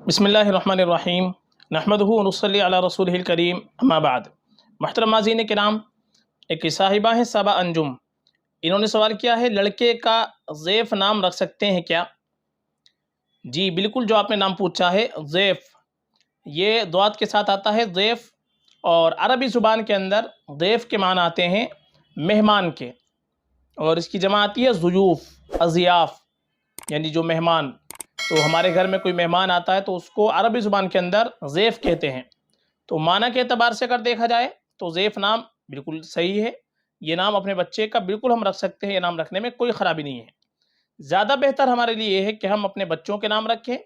بسم اللہ الرحمن الرحیم نحمدہ ونصلی علی رسولہ الکریم اما بعد۔ محترم ناظرین کرام، ایک صاحبہ ہیں صبا انجم، انہوں نے سوال کیا ہے لڑکے کا ضیف نام رکھ سکتے ہیں کیا؟ جی بالکل، جو آپ نے نام پوچھا ہے ضیف، یہ دعات کے ساتھ آتا ہے ضیف، اور عربی زبان کے اندر ضیف کے معنی آتے ہیں مہمان کے، اور اس کی جمع آتی ہے ضیوف، اضیاف، یعنی جو مہمان۔ تو ہمارے گھر میں کوئی مہمان آتا ہے تو اس کو عربی زبان کے اندر ضیف کہتے ہیں۔ تو معنی کے اعتبار سے اگر دیکھا جائے تو ضیف نام بالکل صحیح ہے، یہ نام اپنے بچے کا بالکل ہم رکھ سکتے ہیں، یہ نام رکھنے میں کوئی خرابی نہیں ہے۔ زیادہ بہتر ہمارے لیے یہ ہے کہ ہم اپنے بچوں کے نام رکھیں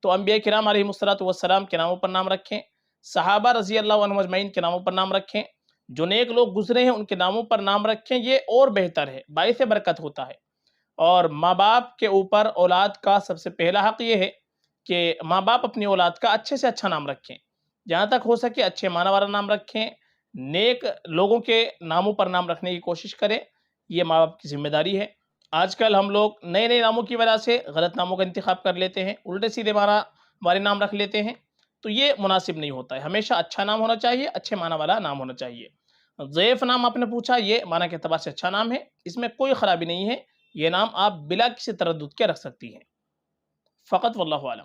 تو انبیاء کرام علیہ الصلوۃ والسلام کے ناموں پر نام رکھیں، صحابہ رضی اللہ عنہم اجمعین کے ناموں پر نام رکھیں، جو نیک لوگ گزرے ہیں ان کے ناموں پر نام رکھیں، یہ اور بہتر ہے، باعث برکت ہوتا ہے۔ اور ماں باپ کے اوپر اولاد کا سب سے پہلا حق یہ ہے کہ ماں باپ اپنی اولاد کا اچھے سے اچھا نام رکھیں، جہاں تک ہو سکے اچھے معنی والا نام رکھیں، نیک لوگوں کے ناموں پر نام رکھنے کی کوشش کریں، یہ ماں باپ کی ذمہ داری ہے۔ آج کل ہم لوگ نئے نئے ناموں کی وجہ سے غلط ناموں کا انتخاب کر لیتے ہیں، الٹے سیدھے والے نام رکھ لیتے ہیں، تو یہ مناسب نہیں ہوتا ہے۔ ہمیشہ اچھا نام ہونا چاہیے، اچھے معنی والا نام ہونا چاہیے۔ ضیف نام آپ نے پوچھا، یہ معنی کے اعتبار سے اچھا نام ہے، اس میں کوئی خرابی نہیں ہے، یہ نام آپ بلا کسی تردد کے رکھ سکتی ہیں، فقط واللہ عالم۔